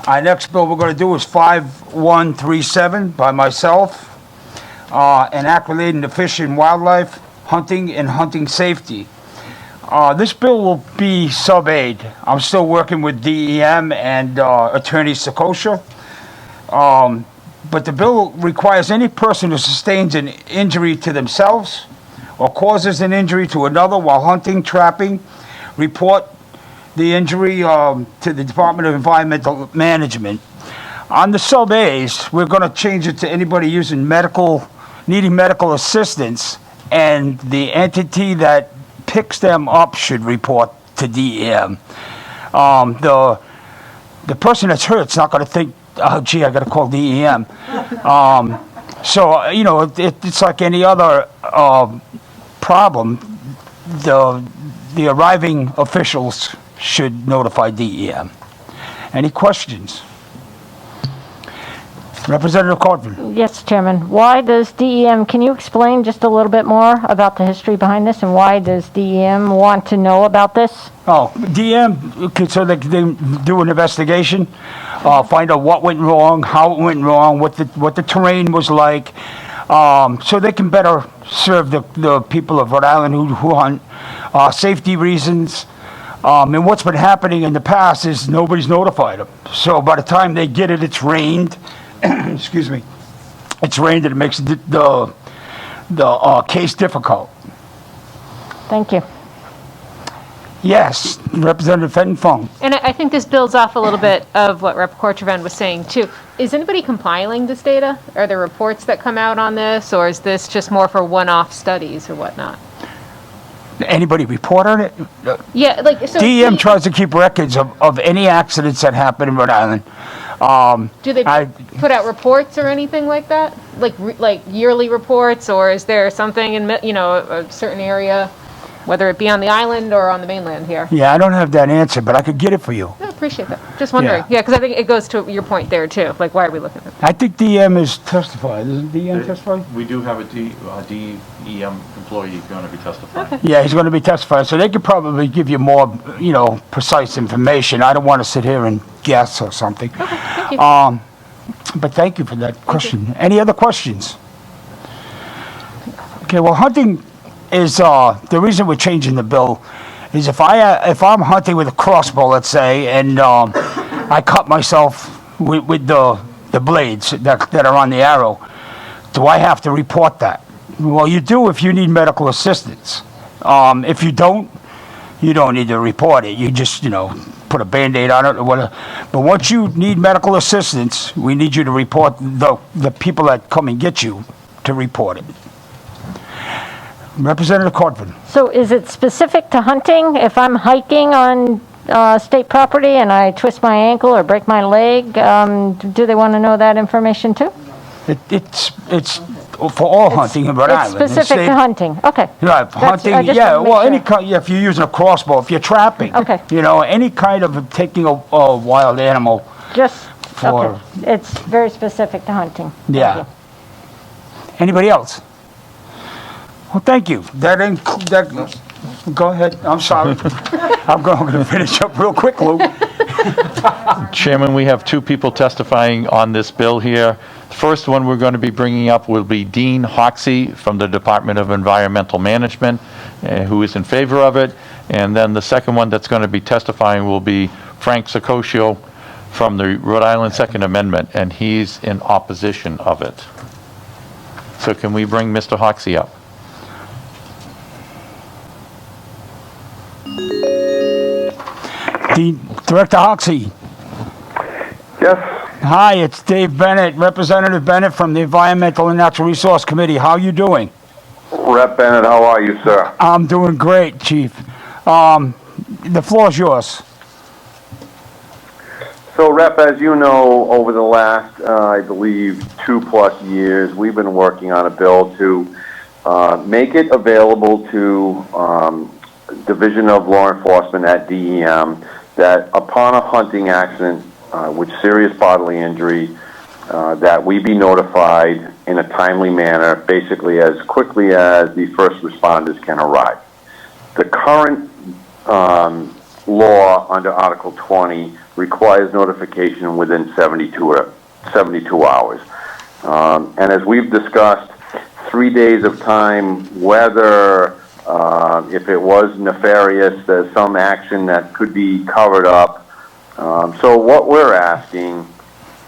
Our next bill we're going to do is 5137 by myself, an act relating to fish and wildlife, hunting, and hunting safety. This bill will be sub-aid. I'm still working with DEM and Attorney Sakoshio. But the bill requires any person who sustains an injury to themselves or causes an injury to another while hunting, trapping, report the injury to the Department of Environmental Management. On the sub-A's, we're going to change it to anybody needing medical assistance, and the entity that picks them up should report to DEM. The person that's hurt is not going to think, oh, gee, I got to call DEM. So, it's like any other problem. The arriving officials should notify DEM. Any questions? Representative Corvin. Yes, Chairman. Why does DEM, can you explain just a little bit more about the history behind this, and why does DEM want to know about this? Oh, DEM, so they can do an investigation, find out what went wrong, how it went wrong, what the terrain was like, so they can better serve the people of Rhode Island who hunt, safety reasons. And what's been happening in the past is nobody's notified them. So by the time they get it, it's rained. Excuse me. It's rained and it makes the case difficult. Thank you. Yes, Representative Fenton-Fong. And I think this builds off a little bit of what Rep. Cortravin was saying too. Is anybody compiling this data? Are there reports that come out on this, or is this just more for one-off studies or whatnot? Anybody report on it? Yeah, like so. DEM tries to keep records of any accidents that happen in Rhode Island. Do they put out reports or anything like that? Like yearly reports, or is there something in a certain area, whether it be on the island or on the mainland here? Yeah, I don't have that answer, but I could get it for you. I appreciate that. Just wondering. Yeah, because I think it goes to your point there too. Like, why are we looking at that? I think DEM is testified. Isn't DEM testified? We do have a DEM employee going to be testifying. Okay. Yeah, he's going to be testifying, so they could probably give you more, precise information. I don't want to sit here and guess or something. Okay, thank you. But thank you for that question. Any other questions? Okay, well, hunting is, the reason we're changing the bill is if I'm hunting with a crossbow, let's say, and I cut myself with the blades that are on the arrow, do I have to report that? Well, you do if you need medical assistance. If you don't need to report it. You just, put a Band-Aid on it or whatever. But once you need medical assistance, we need you to report the people that come and get you to report it. Representative Corvin. So is it specific to hunting? If I'm hiking on state property and I twist my ankle or break my leg, do they want to know that information too? It's for all hunting in Rhode Island. It's specific to hunting. Okay. Right, hunting, yeah, well, if you're using a crossbow, if you're trapping. Okay. Any kind of taking a wild animal. Okay. It's very specific to hunting. Yeah. Thank you. Anybody else? Well, thank you. Go ahead, I'm sorry. I'm going to finish up real quick, Lou. Chairman, we have two people testifying on this bill here. The first one we're going to be bringing up will be Dean Hoxie from the Department of Environmental Management, who is in favor of it. And then the second one that's going to be testifying will be Frank Sakoshio from the Rhode Island Second Amendment, and he's in opposition of it. So can we bring Mr. Hoxie up? Director Hoxie. Yes. Hi, it's Dave Bennett, Representative Bennett from the Environmental and Natural Resource Committee. How are you doing? Rep Bennett, how are you, sir? I'm doing great, Chief. The floor is yours. So, Rep, as you know, over the last, I believe, 2+ years, we've been working on a bill to make it available to Division of Law Enforcement at DEM that upon a hunting accident with serious bodily injury, that we be notified in a timely manner, basically as quickly as the first responders can arrive. The current law under Article 20 requires notification within 72 hours. And as we've discussed, 3 days of time, whether if it was nefarious, there's some action that could be covered up. So what we're asking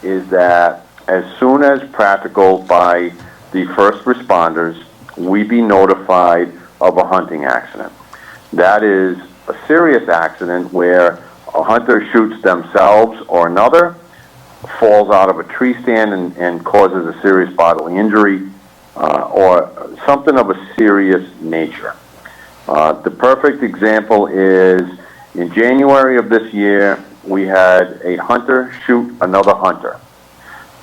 is that as soon as practical by the first responders, we be notified of a hunting accident. That is a serious accident where a hunter shoots themselves or another, falls out of a tree stand and causes a serious bodily injury, or something of a serious nature. The perfect example is in January of this year, we had a hunter shoot another hunter.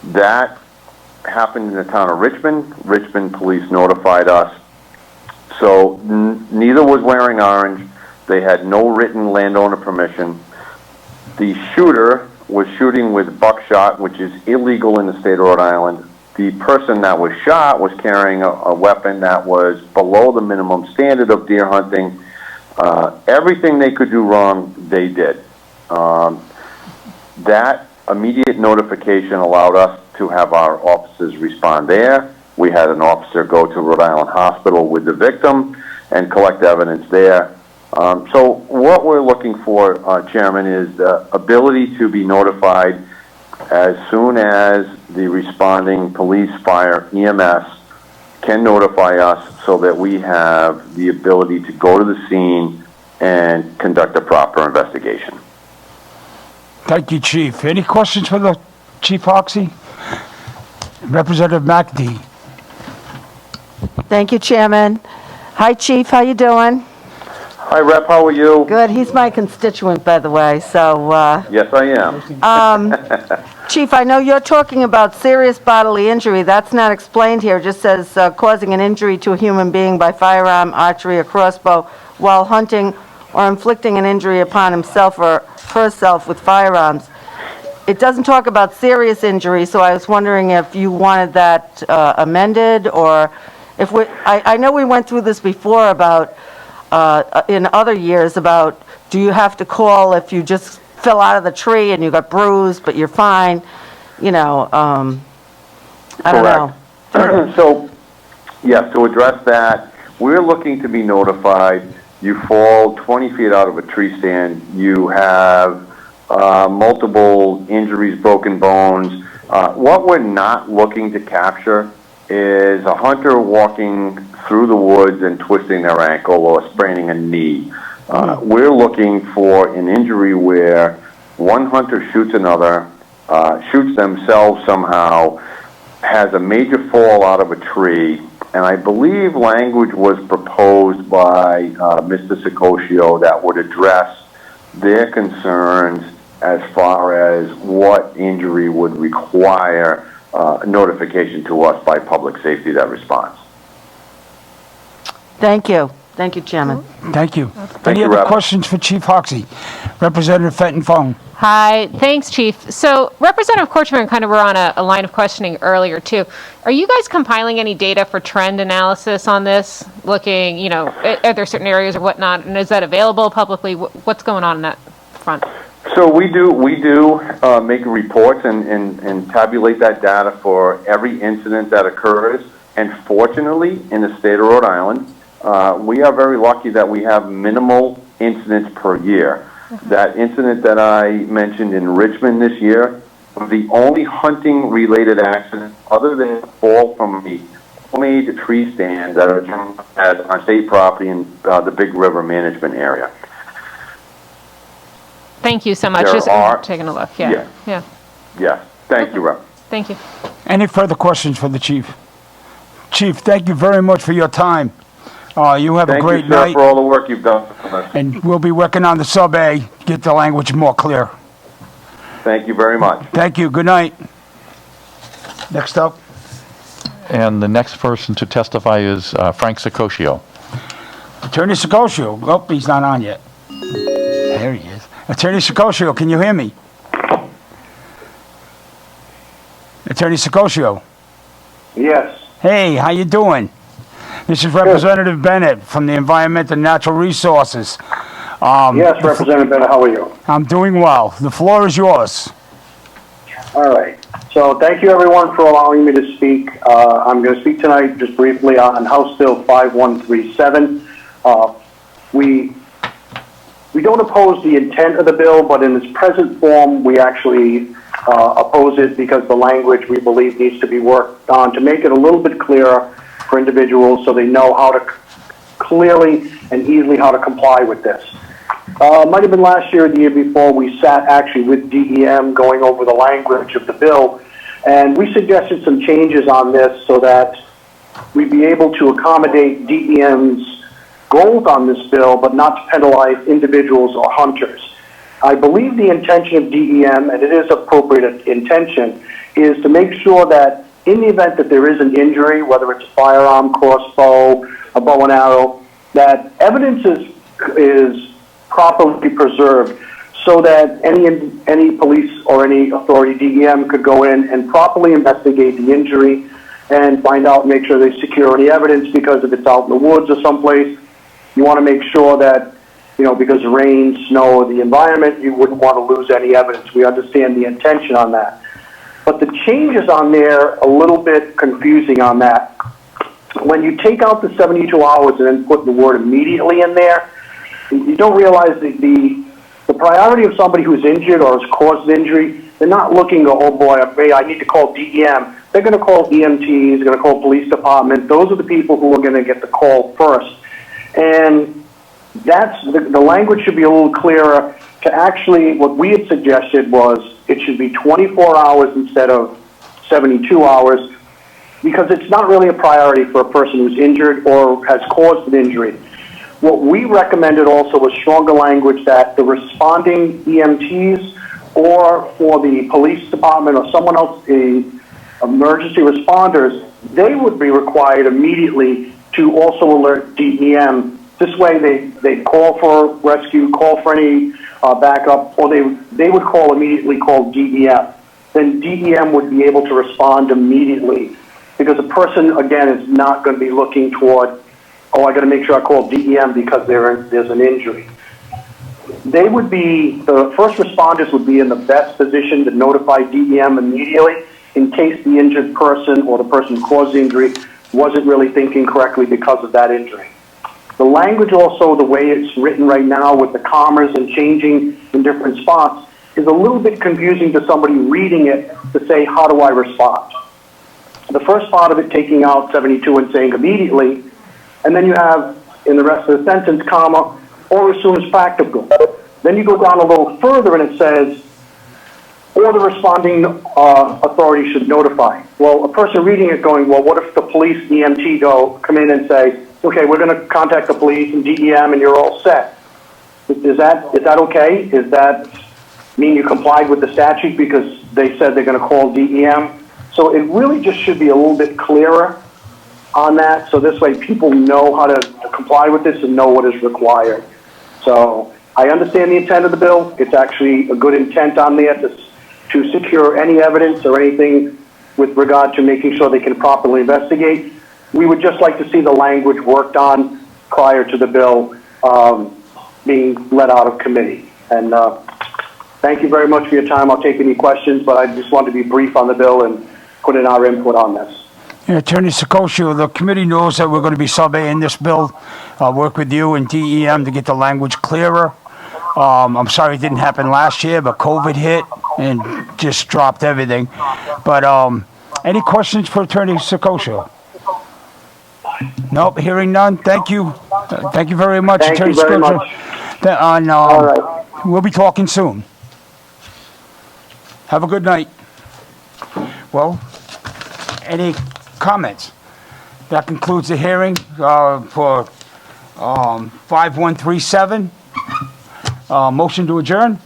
That happened in the town of Richmond. Richmond police notified us. So neither was wearing orange. They had no written landowner permission. The shooter was shooting with buckshot, which is illegal in the state of Rhode Island. The person that was shot was carrying a weapon that was below the minimum standard of deer hunting. Everything they could do wrong, they did. That immediate notification allowed us to have our officers respond there. We had an officer go to Rhode Island Hospital with the victim and collect evidence there. So what we're looking for, Chairman, is the ability to be notified as soon as the responding police, fire, EMS can notify us so that we have the ability to go to the scene and conduct a proper investigation. Thank you, Chief. Any questions for the Chief Hoxie? Representative McAtee. Thank you, Chairman. Hi, Chief, how you doing? Hi, Rep, how are you? Good, he's my constituent, by the way, so, Yes, I am. Chief, I know you're talking about serious bodily injury. That's not explained here. It just says causing an injury to a human being by firearm, archery, or crossbow while hunting or inflicting an injury upon himself or herself with firearms. It doesn't talk about serious injury, so I was wondering if you wanted that amended, or if I know we went through this before about, in other years, about do you have to call if you just fell out of the tree and you got bruised, but you're fine, you know, I don't know. So, yes, to address that, we're looking to be notified. You fall 20 feet out of a tree stand, you have multiple injuries, broken bones. What we're not looking to capture is a hunter walking through the woods and twisting their ankle or spraining a knee. We're looking for an injury where one hunter shoots another, shoots themselves somehow, has a major fall out of a tree, and I believe language was proposed by Mr. Sakoshio that would address their concerns as far as what injury would require notification to us by public safety that responds. Thank you. Thank you, Chairman. Thank you. Thank Any you, other Rep. questions for Chief Hoxie? Representative Fenton Phone. Hi, thanks, Chief. So Representative Korchman kind of were on a line of questioning earlier, too. Are you guys compiling any data for trend analysis on this? Looking, you know, are there certain areas or whatnot, and is that available publicly? What's going on that front? So we do make reports and tabulate that data for every incident that occurs. And fortunately, in the state of Rhode Island, we are very lucky that we have minimal incidents per year. That incident that I mentioned in Richmond this year was the only hunting-related accident other than a fall from a homemade tree stand that are on state property in the Big River Management Area. Thank you so much. There Just are- taking a look. Yeah. Yeah. Yes, thank you, Rep. Thank you. Any further questions for the Chief? Chief, thank you very much for your time. You have a Thank great you, sir, night, for all the work you've done for us. and we'll be working on the Sub-A, get the language more clear. Thank you very much. Thank you, good night. Next up. And the next person to testify is Frank Sakoshio. Attorney Sakoshio. Oh, he's not on yet. There he is. Attorney Sakoshio, can you hear me? Attorney Sakoshio. Yes. Hey, how you doing? This is Representative Bennett from the Environment and Natural Resources. Yes, Representative Bennett, how are you? I'm doing well. The floor is yours. All right. So thank you, everyone, for allowing me to speak. I'm going to speak tonight just briefly on House Bill 5137. We don't oppose the intent of the bill, but in its present form, we actually oppose it because the language we believe needs to be worked on to make it a little bit clearer for individuals so they know how to clearly and easily how to comply with this. Might have been last year or the year before, we sat actually with DEM going over the language of the bill, and we suggested some changes on this so that we'd be able to accommodate DEM's goals on this bill, but not to penalize individuals or hunters. I believe the intention of DEM, and it is appropriate intention, is to make sure that in the event that there is an injury, whether it's a firearm, crossbow, a bow and arrow, that evidence is properly preserved so that any police or any authority, DEM, could go in and properly investigate the injury and find out and make sure they secure any evidence, because if it's out in the woods or someplace, you want to make sure that, because of rain, snow, or the environment, you wouldn't want to lose any evidence. We understand the intention on that. But the changes on there are a little bit confusing on that. When you take out the 72 hours and then put the word immediately in there, you don't realize that the priority of somebody who's injured or has caused injury, they're not looking to, oh boy, I need to call DEM. They're going to call EMTs, they're going to call police department. Those are the people who are going to get the call first. And that's the language should be a little clearer. To actually, what we had suggested was it should be 24 hours instead of 72 hours, because it's not really a priority for a person who's injured or has caused an injury. What we recommended also was stronger language that the responding EMTs or for the police department or someone else, the emergency responders, they would be required immediately to also alert DEM. This way they call for rescue, call for any backup, or they would immediately call DEM. Then DEM would be able to respond immediately, because a person, again, is not going to be looking toward, oh, I got to make sure I call DEM because there's an injury. The first responders would be in the best position to notify DEM immediately in case the injured person or the person who caused the injury wasn't really thinking correctly because of that injury. The language also, the way it's written right now with the commas and changing in different spots, is a little bit confusing to somebody reading it to say, how do I respond? The first part of it taking out 72 and saying immediately, and then you have in the rest of the sentence, comma, or as soon as practical. Then you go down a little further and it says, or the responding authority should notify. Well, a person reading it going, well, what if the police, EMT come in and say, okay, we're going to contact the police and DEM and you're all set. Is that okay? Does that mean you complied with the statute because they said they're going to call DEM? So it really just should be a little bit clearer on that, so this way people know how to comply with this and know what is required. So I understand the intent of the bill. It's actually a good intent on there to secure any evidence or anything with regard to making sure they can properly investigate. We would just like to see the language worked on prior to the bill being let out of committee. And thank you very much for your time. I'll take any questions, but I just wanted to be brief on the bill and put in our input on this. Yeah, Attorney Sakoshio, the committee knows that we're going to be surveying this bill. I'll work with you and DEM to get the language clearer. I'm sorry it didn't happen last year, but COVID hit and just dropped everything. But any questions for Attorney Sakoshio? Nope, hearing none. Thank you. Thank you very much, Thank Attorney you very Sakoshio. much. All right. We'll be talking soon. Have a good night. Well, any comments? That concludes the hearing for 5137. Motion to adjourn?